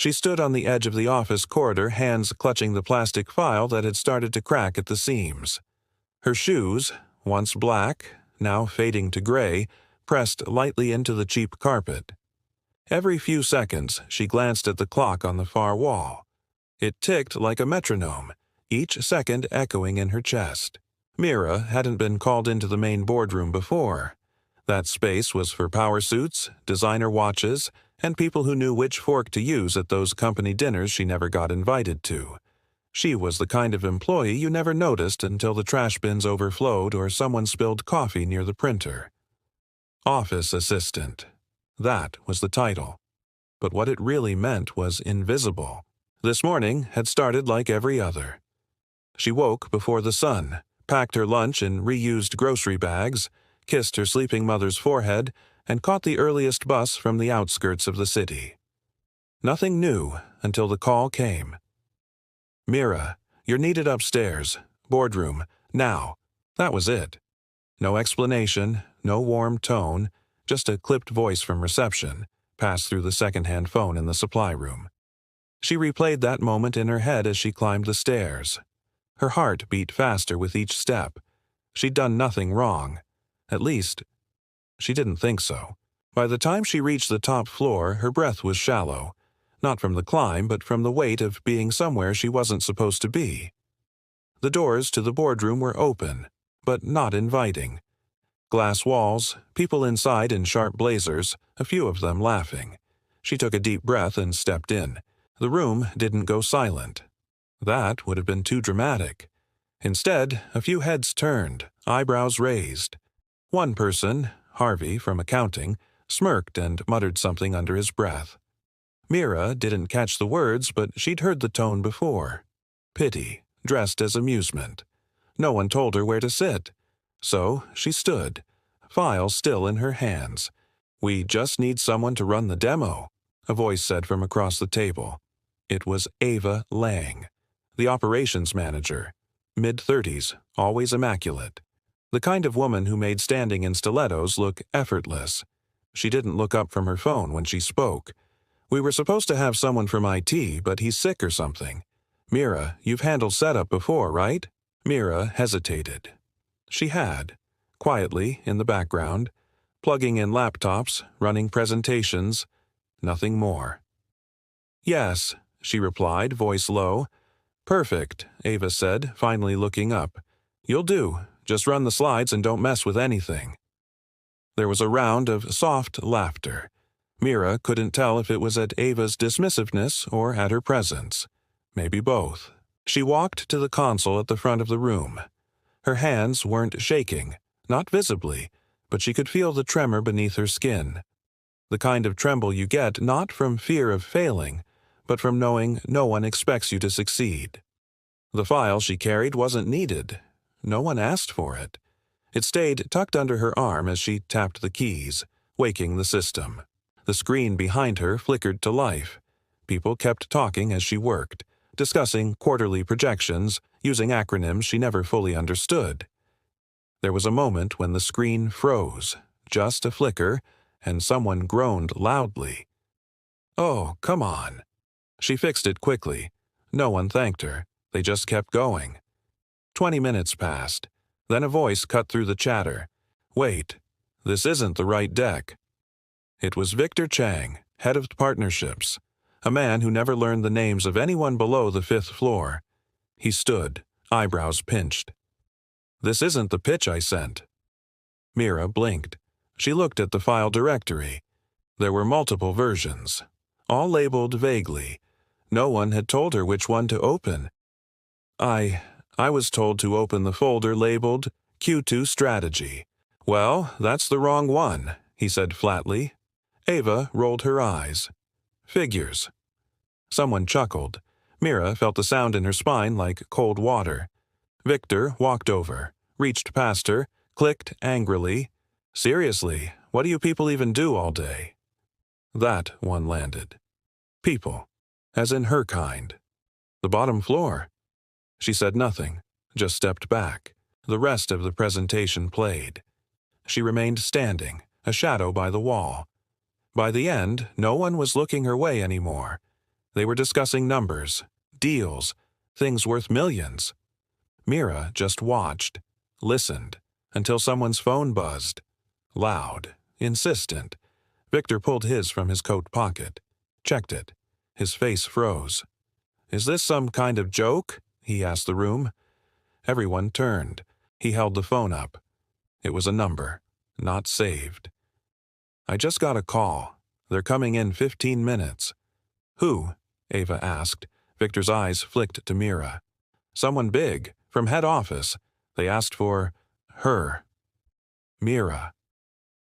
She stood on the edge of the office corridor, hands clutching the plastic file that had started to crack at the seams. Her shoes, once black, now fading to gray, pressed lightly into the cheap carpet. Every few seconds, she glanced at the clock on the far wall. It ticked like a metronome, each second echoing in her chest. Mira hadn't been called into the main boardroom before. That space was for power suits, designer watches, and people who knew which fork to use at those company dinners she never got invited to. She was the kind of employee you never noticed until the trash bins overflowed or someone spilled coffee near the printer. Office assistant. That was the title. But what it really meant was invisible. This morning had started like every other. She woke before the sun, packed her lunch in reused grocery bags, kissed her sleeping mother's forehead, and caught the earliest bus from the outskirts of the city. Nothing new until the call came. "Mira, you're needed upstairs. Boardroom. Now." That was it. No explanation, no warm tone, just a clipped voice from reception, passed through the second-hand phone in the supply room. She replayed that moment in her head as she climbed the stairs. Her heart beat faster with each step. She'd done nothing wrong. At least, she didn't think so. By the time she reached the top floor, her breath was shallow, not from the climb, but from the weight of being somewhere she wasn't supposed to be. The doors to the boardroom were open, but not inviting. Glass walls, people inside in sharp blazers, a few of them laughing. She took a deep breath and stepped in. The room didn't go silent. That would have been too dramatic. Instead, a few heads turned, eyebrows raised. One person, Harvey from accounting, smirked and muttered something under his breath. Mira didn't catch the words, but she'd heard the tone before. Pity, dressed as amusement. No one told her where to sit. So she stood, file still in her hands. "We just need someone to run the demo," a voice said from across the table. It was Ava Lang, the operations manager, mid-30s, always immaculate. The kind of woman who made standing in stilettos look effortless. She didn't look up from her phone when she spoke. "We were supposed to have someone from IT, but he's sick or something. Mira, you've handled setup before, right?" Mira hesitated. She had, quietly in the background, plugging in laptops, running presentations, nothing more. "Yes," she replied, voice low. "Perfect," Ava said, finally looking up. "You'll do. Just run the slides and don't mess with anything." There was a round of soft laughter. Mira couldn't tell if it was at Ava's dismissiveness or at her presence. Maybe both. She walked to the console at the front of the room. Her hands weren't shaking, not visibly, but she could feel the tremor beneath her skin. The kind of tremble you get not from fear of failing, but from knowing no one expects you to succeed. The file she carried wasn't needed. No one asked for it. It stayed tucked under her arm as she tapped the keys, waking the system. The screen behind her flickered to life. People kept talking as she worked, discussing quarterly projections, using acronyms she never fully understood. There was a moment when the screen froze, just a flicker, and someone groaned loudly. "Oh, come on." She fixed it quickly. No one thanked her. They just kept going. 20 minutes passed. Then a voice cut through the chatter. "Wait, this isn't the right deck." It was Victor Chang, head of partnerships, a man who never learned the names of anyone below the 5th floor. He stood, eyebrows pinched. "This isn't the pitch I sent." Mira blinked. She looked at the file directory. There were multiple versions, all labeled vaguely. No one had told her which one to open. I was told to open the folder labeled Q2 Strategy." "Well, that's the wrong one," he said flatly. Ava rolled her eyes. "Figures." Someone chuckled. Mira felt the sound in her spine like cold water. Victor walked over, reached past her, clicked angrily. "Seriously, what do you people even do all day?" That one landed. People, as in her kind. The bottom floor. She said nothing, just stepped back. The rest of the presentation played. She remained standing, a shadow by the wall. By the end, no one was looking her way anymore. They were discussing numbers, deals, things worth millions. Mira just watched, listened, until someone's phone buzzed. Loud, insistent. Victor pulled his from his coat pocket, checked it. His face froze. "Is this some kind of joke?" he asked the room. Everyone turned. He held the phone up. It was a number, not saved. "I just got a call. They're coming in 15 minutes. "Who?" Ava asked. Victor's eyes flicked to Mira. "Someone big, from head office. They asked for her." Mira.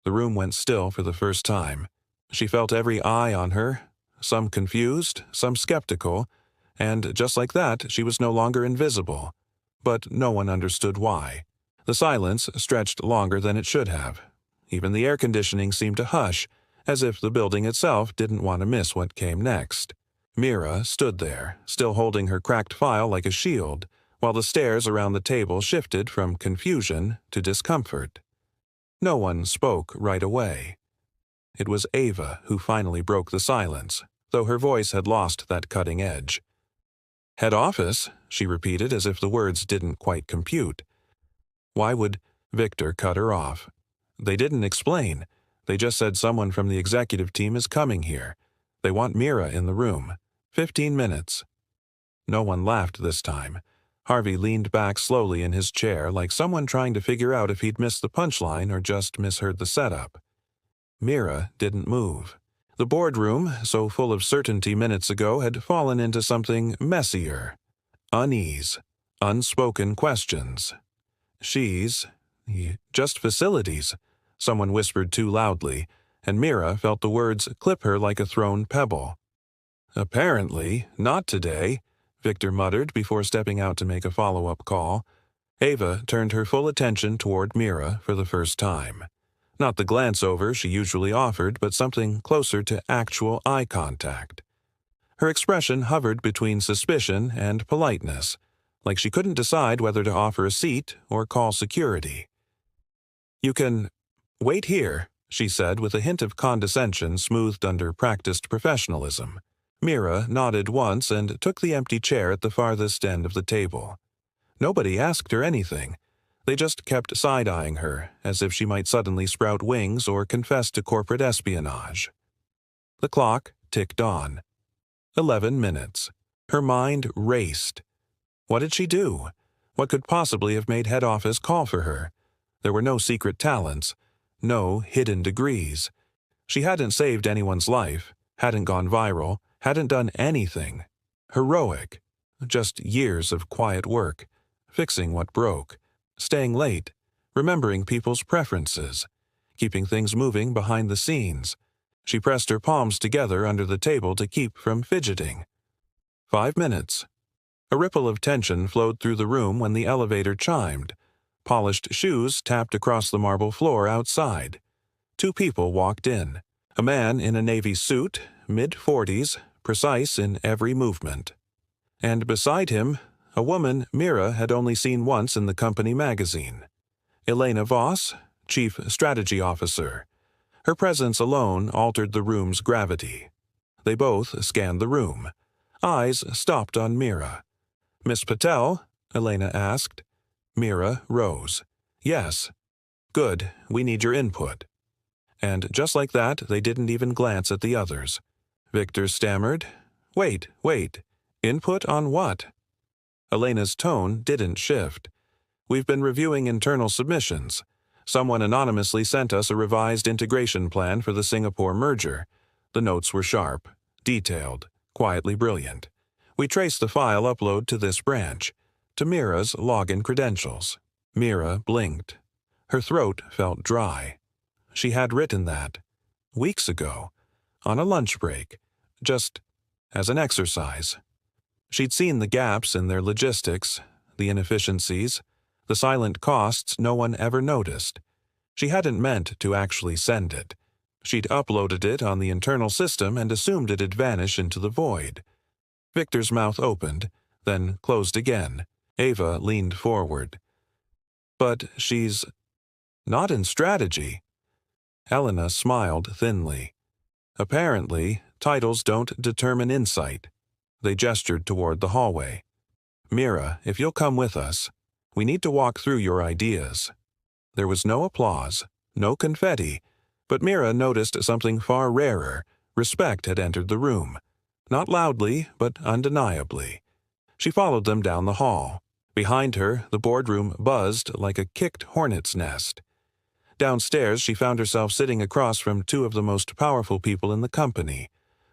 The room went still for the first time. She felt every eye on her, some confused, some skeptical, and just like that, she was no longer invisible. But no one understood why. The silence stretched longer than it should have. Even the air conditioning seemed to hush, as if the building itself didn't want to miss what came next. Mira stood there, still holding her cracked file like a shield, while the stares around the table shifted from confusion to discomfort. No one spoke right away. It was Ava who finally broke the silence, though her voice had lost that cutting edge. "Head office?" she repeated as if the words didn't quite compute. Why would Victor cut her off? They didn't explain. They just said someone from the executive team is coming here. They want Mira in the room. 15 minutes. No one laughed this time. Harvey leaned back slowly in his chair like someone trying to figure out if he'd missed the punchline or just misheard the setup. Mira didn't move. The boardroom, so full of certainty minutes ago, had fallen into something messier. Unease. Unspoken questions. "She's just facilities," someone whispered too loudly, and Mira felt the words clip her like a thrown pebble. "Apparently, not today," Victor muttered before stepping out to make a follow-up call. Ava turned her full attention toward Mira for the first time. Not the glance-over she usually offered, but something closer to actual eye contact. Her expression hovered between suspicion and politeness, like she couldn't decide whether to offer a seat or call security. "You can wait here," she said with a hint of condescension smoothed under practiced professionalism. Mira nodded once and took the empty chair at the farthest end of the table. Nobody asked her anything. They just kept side-eyeing her, as if she might suddenly sprout wings or confess to corporate espionage. The clock ticked on. 11 minutes. Her mind raced. What did she do? What could possibly have made head office call for her? There were no secret talents, no hidden degrees. She hadn't saved anyone's life, hadn't gone viral, hadn't done anything heroic. Just years of quiet work, fixing what broke, staying late, remembering people's preferences, keeping things moving behind the scenes. She pressed her palms together under the table to keep from fidgeting. 5 minutes. A ripple of tension flowed through the room when the elevator chimed. Polished shoes tapped across the marble floor outside. 2 people walked in. A man in a navy suit, mid-40s, precise in every movement. And beside him, a woman Mira had only seen once in the company magazine. Elena Voss, Chief Strategy Officer. Her presence alone altered the room's gravity. They both scanned the room. Eyes stopped on Mira. "Miss Patel?" Elena asked. Mira rose. "Yes." "Good, we need your input." And just like that, they didn't even glance at the others. Victor stammered, Wait. Input on what?" Elena's tone didn't shift. "We've been reviewing internal submissions. Someone anonymously sent us a revised integration plan for the Singapore merger. The notes were sharp, detailed, quietly brilliant. We traced the file upload to this branch, to Mira's login credentials." Mira blinked. Her throat felt dry. She had written that. Weeks ago. On a lunch break. Just as an exercise. She'd seen the gaps in their logistics, the inefficiencies, the silent costs no one ever noticed. She hadn't meant to actually send it. She'd uploaded it on the internal system and assumed it'd vanish into the void. Victor's mouth opened, then closed again. Ava leaned forward. "But she's not in strategy." Elena smiled thinly. "Apparently, titles don't determine insight. They gestured toward the hallway. Mira, if you'll come with us, we need to walk through your ideas. There was no applause, no confetti, but Mira noticed something far rarer. Respect had entered the room. Not loudly, but undeniably. She followed them down the hall. Behind her, the boardroom buzzed like a kicked hornet's nest. Downstairs, she found herself sitting across from two of the most powerful people in the company,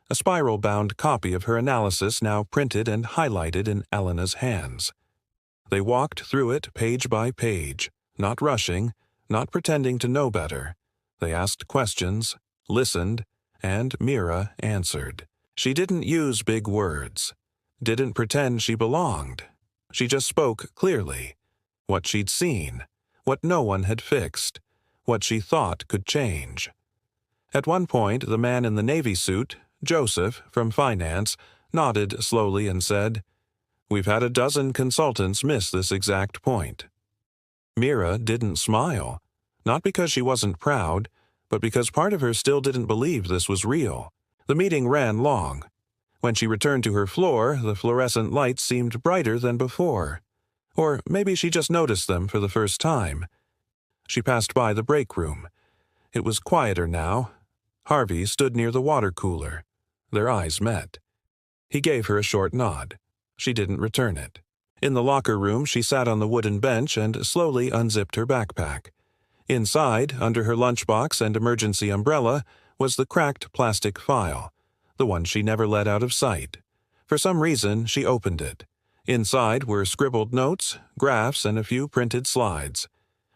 a spiral-bound copy of her analysis now printed and highlighted in Elena's hands. They walked through it page by page, not rushing, not pretending to know better. They asked questions, listened, and Mira answered. She didn't use big words, didn't pretend she belonged. She just spoke clearly. What she'd seen, what no one had fixed, what she thought could change. At one point, the man in the Navy suit, Joseph, from finance, nodded slowly and said, "We've had a dozen consultants miss this exact point." Mira didn't smile, not because she wasn't proud, but because part of her still didn't believe this was real. The meeting ran long. When she returned to her floor, the fluorescent lights seemed brighter than before. Or maybe she just noticed them for the first time. She passed by the break room. It was quieter now. Harvey stood near the water cooler. Their eyes met. He gave her a short nod. She didn't return it. In the locker room, she sat on the wooden bench and slowly unzipped her backpack. Inside, under her lunchbox and emergency umbrella, was the cracked plastic file, the one she never let out of sight. For some reason, she opened it. Inside were scribbled notes, graphs, and a few printed slides.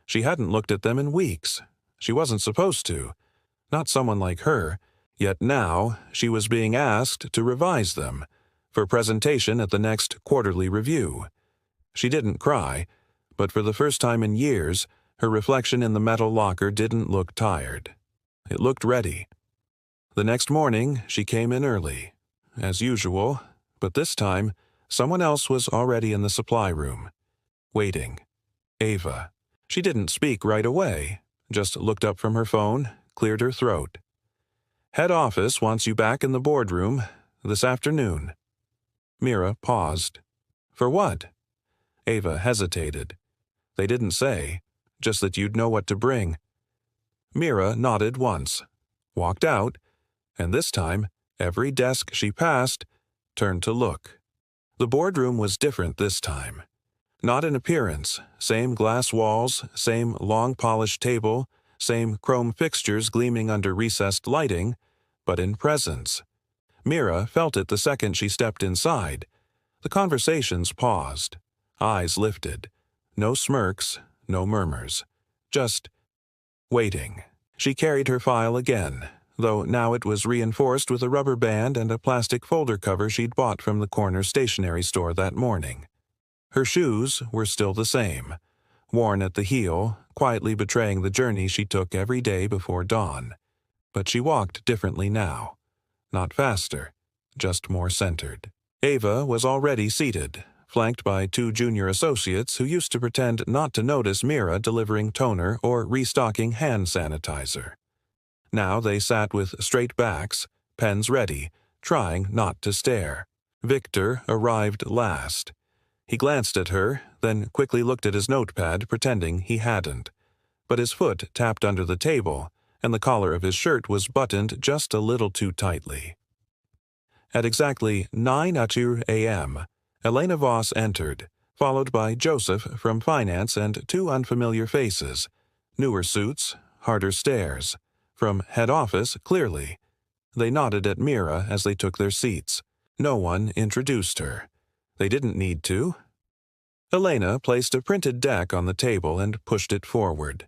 She hadn't looked at them in weeks. She wasn't supposed to. Not someone like her. Yet now, she was being asked to revise them, for presentation at the next quarterly review. She didn't cry, but for the first time in years, her reflection in the metal locker didn't look tired. It looked ready. The next morning, she came in early, as usual, but this time, someone else was already in the supply room, waiting. Ava. She didn't speak right away, just looked up from her phone, cleared her throat. "Head office wants you back in the boardroom this afternoon." Mira paused. "For what?" Ava hesitated. "They didn't say, just that you'd know what to bring." Mira nodded once, walked out, and this time, every desk she passed turned to look. The boardroom was different this time. Not in appearance, same glass walls, same long-polished table, same chrome fixtures gleaming under recessed lighting, but in presence. Mira felt it the second she stepped inside. The conversations paused, eyes lifted. No smirks, no murmurs. Just waiting. She carried her file again, though now it was reinforced with a rubber band and a plastic folder cover she'd bought from the corner stationery store that morning. Her shoes were still the same, worn at the heel, quietly betraying the journey she took every day before dawn. But she walked differently now. Not faster, just more centered. Ava was already seated, flanked by two junior associates who used to pretend not to notice Mira delivering toner or restocking hand sanitizer. Now they sat with straight backs, pens ready, trying not to stare. Victor arrived last. He glanced at her, then quickly looked at his notepad, pretending he hadn't. But his foot tapped under the table, and the collar of his shirt was buttoned just a little too tightly. At exactly 9:00 a.m., Elena Voss entered, followed by Joseph from finance and two unfamiliar faces. Newer suits, harder stares. From head office, clearly. They nodded at Mira as they took their seats. No one introduced her. They didn't need to. Elena placed a printed deck on the table and pushed it forward.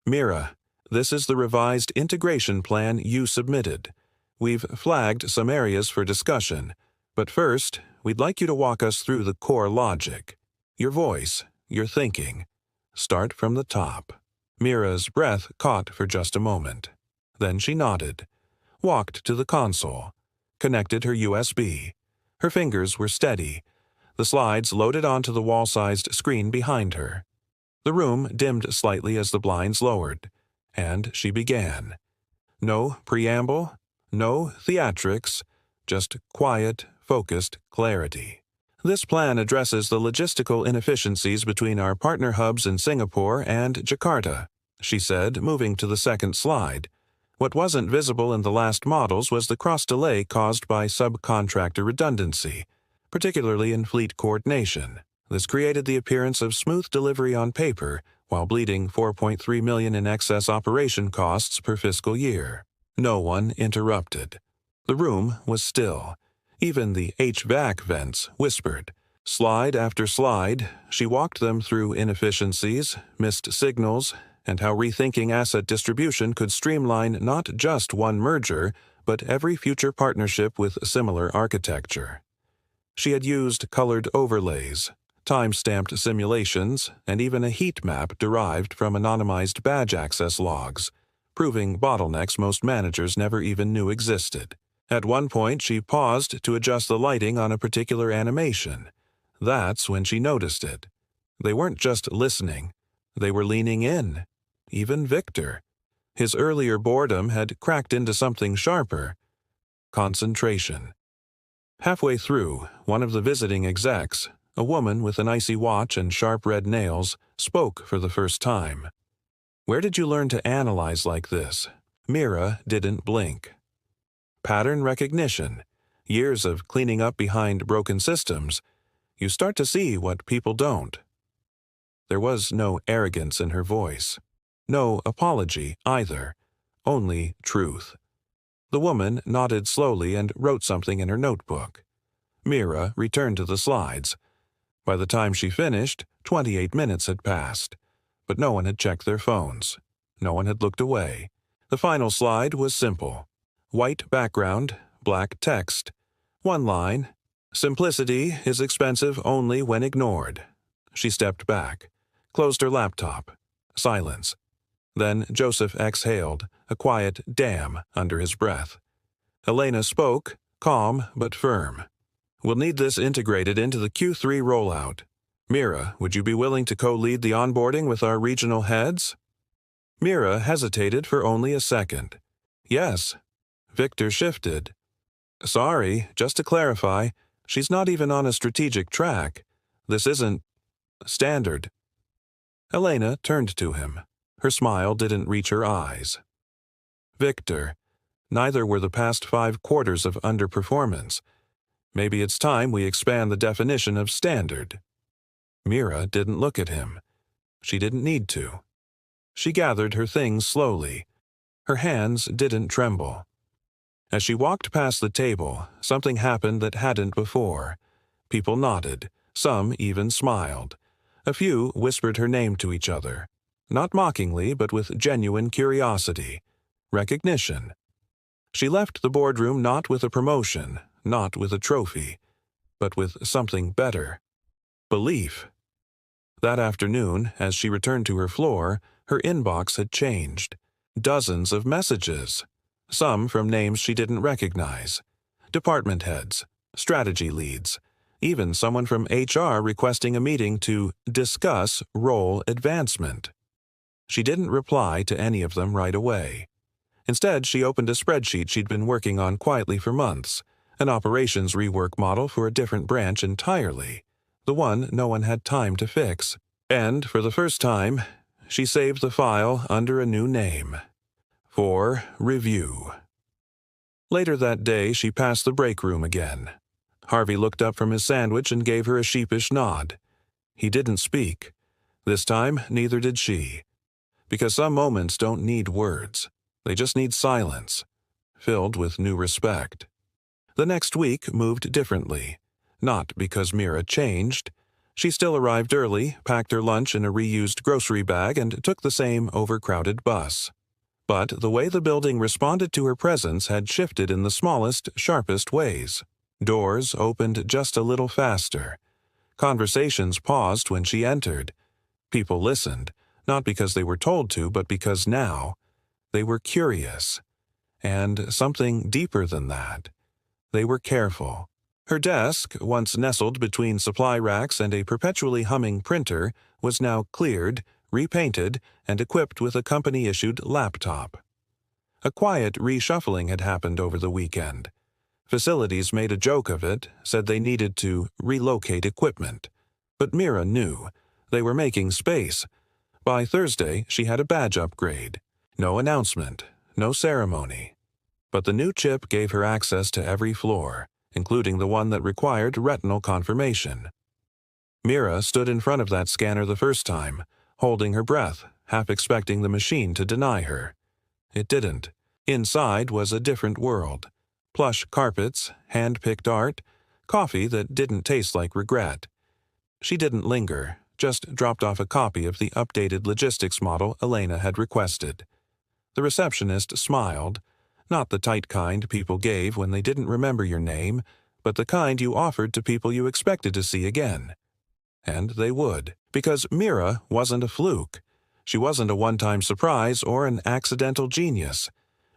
"Mira, this is the revised integration plan you submitted. We've flagged some areas for discussion, but first, we'd like you to walk us through the core logic. Your voice, your thinking. Start from the top." Mira's breath caught for just a moment. Then she nodded, walked to the console, connected her USB. Her fingers were steady. The slides loaded onto the wall-sized screen behind her. The room dimmed slightly as the blinds lowered, and she began. No preamble, No theatrics, just quiet, focused clarity. This plan addresses the logistical inefficiencies between our partner hubs in Singapore and Jakarta, she said, moving to the second slide. What wasn't visible in the last models was the cross-delay caused by subcontractor redundancy, particularly in fleet coordination. This created the appearance of smooth delivery on paper, while bleeding $4.3 million in excess operation costs per fiscal year. No one interrupted. The room was still. Even the HVAC vents whispered. Slide after slide, she walked them through inefficiencies, missed signals, and how rethinking asset distribution could streamline not just one merger, but every future partnership with similar architecture. She had used colored overlays, time-stamped simulations, and even a heat map derived from anonymized badge access logs, proving bottlenecks most managers never even knew existed. At one point, she paused to adjust the lighting on a particular animation. That's when she noticed it. They weren't just listening. They were leaning in. Even Victor. His earlier boredom had cracked into something sharper. Concentration. Halfway through, one of the visiting execs, a woman with an icy watch and sharp red nails, spoke for the first time. "Where did you learn to analyze like this?" Mira didn't blink. Pattern recognition. Years of cleaning up behind broken systems. You start to see what people don't. There was no arrogance in her voice. No apology either. Only truth. The woman nodded slowly and wrote something in her notebook. Mira returned to the slides. By the time she finished, 28 minutes had passed. But no one had checked their phones. No one had looked away. The final slide was simple. White background, black text. One line. Simplicity is expensive only when ignored. She stepped back, closed her laptop. Silence. Then Joseph exhaled, a quiet damn under his breath. Elena spoke, calm but firm. "We'll need this integrated into the Q3 rollout. Mira, would you be willing to co-lead the onboarding with our regional heads?" Mira hesitated for only a second. "Yes." Victor shifted. "Sorry, just to clarify, she's not even on a strategic track. This isn't standard." Elena turned to him. Her smile didn't reach her eyes. "Victor, neither were the past 5 quarters of underperformance. Maybe it's time we expand the definition of standard." Mira didn't look at him. She didn't need to. She gathered her things slowly. Her hands didn't tremble. As she walked past the table, something happened that hadn't before. People nodded. Some even smiled. A few whispered her name to each other. Not mockingly, but with genuine curiosity. Recognition. She left the boardroom not with a promotion, not with a trophy, but with something better. Belief. That afternoon, as she returned to her floor, her inbox had changed. Dozens of messages. Some from names she didn't recognize. Department heads, strategy leads, even someone from HR requesting a meeting to discuss role advancement. She didn't reply to any of them right away. Instead, she opened a spreadsheet she'd been working on quietly for months, an operations rework model for a different branch entirely, the one no one had time to fix. And, for the first time, she saved the file under a new name. For review. Later that day, she passed the break room again. Harvey looked up from his sandwich and gave her a sheepish nod. He didn't speak. This time, neither did she. Because some moments don't need words. They just need silence, filled with new respect. The next week moved differently. Not because Mira changed. She still arrived early, packed her lunch in a reused grocery bag, and took the same overcrowded bus. But the way the building responded to her presence had shifted in the smallest, sharpest ways. Doors opened just a little faster. Conversations paused when she entered. People listened, not because they were told to, but because now they were curious. And something deeper than that. They were careful. Her desk, once nestled between supply racks and a perpetually humming printer, was now cleared, repainted, and equipped with a company-issued laptop. A quiet reshuffling had happened over the weekend. Facilities made a joke of it, said they needed to relocate equipment. But Mira knew. They were making space. By Thursday, she had a badge upgrade. No announcement, no ceremony. But the new chip gave her access to every floor, including the one that required retinal confirmation. Mira stood in front of that scanner the first time, holding her breath, half expecting the machine to deny her. It didn't. Inside was a different world. Plush carpets, hand-picked art, coffee that didn't taste like regret. She didn't linger, just dropped off a copy of the updated logistics model Elena had requested. The receptionist smiled, not the tight kind people gave when they didn't remember your name, but the kind you offered to people you expected to see again. And they would, because Mira wasn't a fluke. She wasn't a one-time surprise or an accidental genius.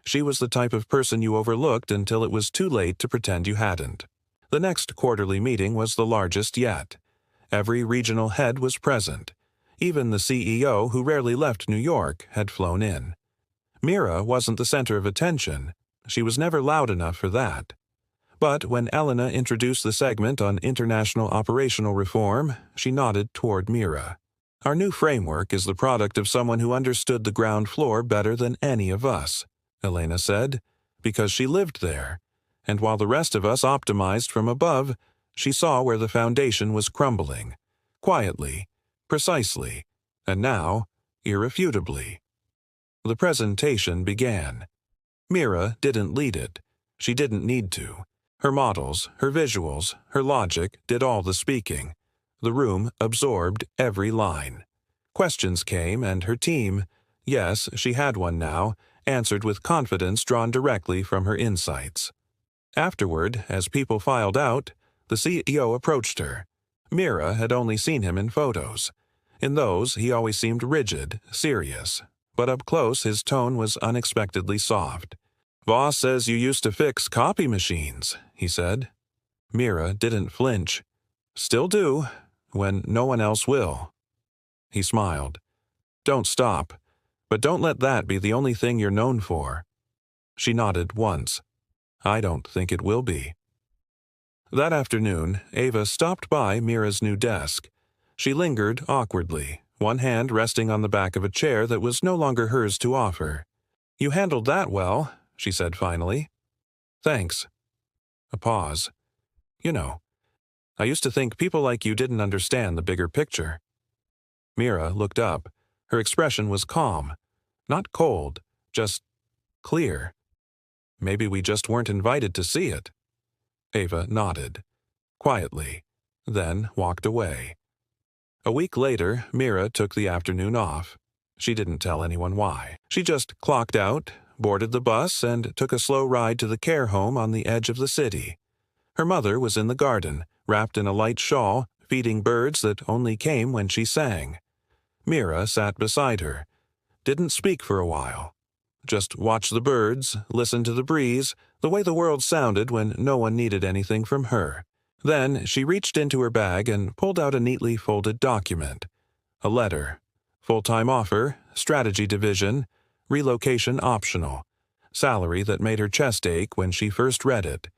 She was the type of person you overlooked until it was too late to pretend you hadn't. The next quarterly meeting was the largest yet. Every regional head was present. Even the CEO, who rarely left New York, had flown in. Mira wasn't the center of attention. She was never loud enough for that. But when Elena introduced the segment on international operational reform, she nodded toward Mira. Our new framework is the product of someone who understood the ground floor better than any of us, Elena said, because she lived there. And while the rest of us optimized from above, she saw where the foundation was crumbling. Quietly, precisely, and now, irrefutably. The presentation began. Mira didn't lead it. She didn't need to. Her models, her visuals, her logic did all the speaking. The room absorbed every line. Questions came, and her team, yes, she had one now, answered with confidence drawn directly from her insights. Afterward, as people filed out, the CEO approached her. Mira had only seen him in photos. In those, he always seemed rigid, serious, but up close his tone was unexpectedly soft. "Boss says you used to fix copy machines," he said. Mira didn't flinch. "Still do, when no one else will." He smiled. "Don't stop, but don't let that be the only thing you're known for." She nodded once. "I don't think it will be." That afternoon, Ava stopped by Mira's new desk. She lingered awkwardly, one hand resting on the back of a chair that was no longer hers to offer. "You handled that well," she said finally. "Thanks." A pause. "You know, I used to think people like you didn't understand the bigger picture." Mira looked up. Her expression was calm. Not cold, just clear. "Maybe we just weren't invited to see it." Ava nodded, quietly, then walked away. A week later, Mira took the afternoon off. She didn't tell anyone why. She just clocked out, boarded the bus, and took a slow ride to the care home on the edge of the city. Her mother was in the garden, wrapped in a light shawl, feeding birds that only came when she sang. Mira sat beside her. Didn't speak for a while. Just watched the birds, listened to the breeze, the way the world sounded when no one needed anything from her. Then she reached into her bag and pulled out a neatly folded document. A letter. Full-time offer, strategy division, relocation optional. Salary that made her chest ache when she first read it.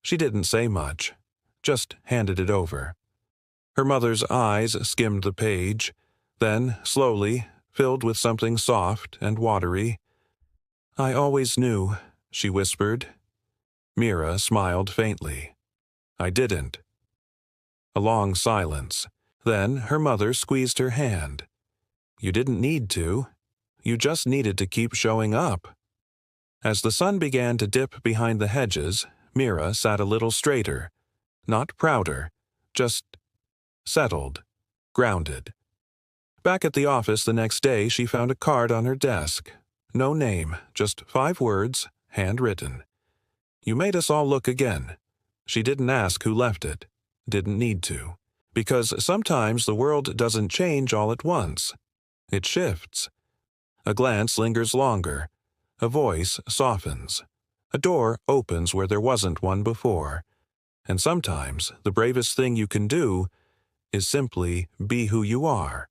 She didn't say much, just handed it over. Her mother's eyes skimmed the page, then, slowly, filled with something soft and watery. "I always knew," she whispered. Mira smiled faintly. "I didn't." A long silence. Then her mother squeezed her hand. "You didn't need to. You just needed to keep showing up." As the sun began to dip behind the hedges, Mira sat a little straighter. Not prouder, just settled, grounded. Back at the office the next day, she found a card on her desk. No name, just 5 words, handwritten. "You made us all look again." She didn't ask who left it. Didn't need to. Because sometimes the world doesn't change all at once. It shifts. A glance lingers longer. A voice softens. A door opens where there wasn't one before. And sometimes the bravest thing you can do is simply be who you are.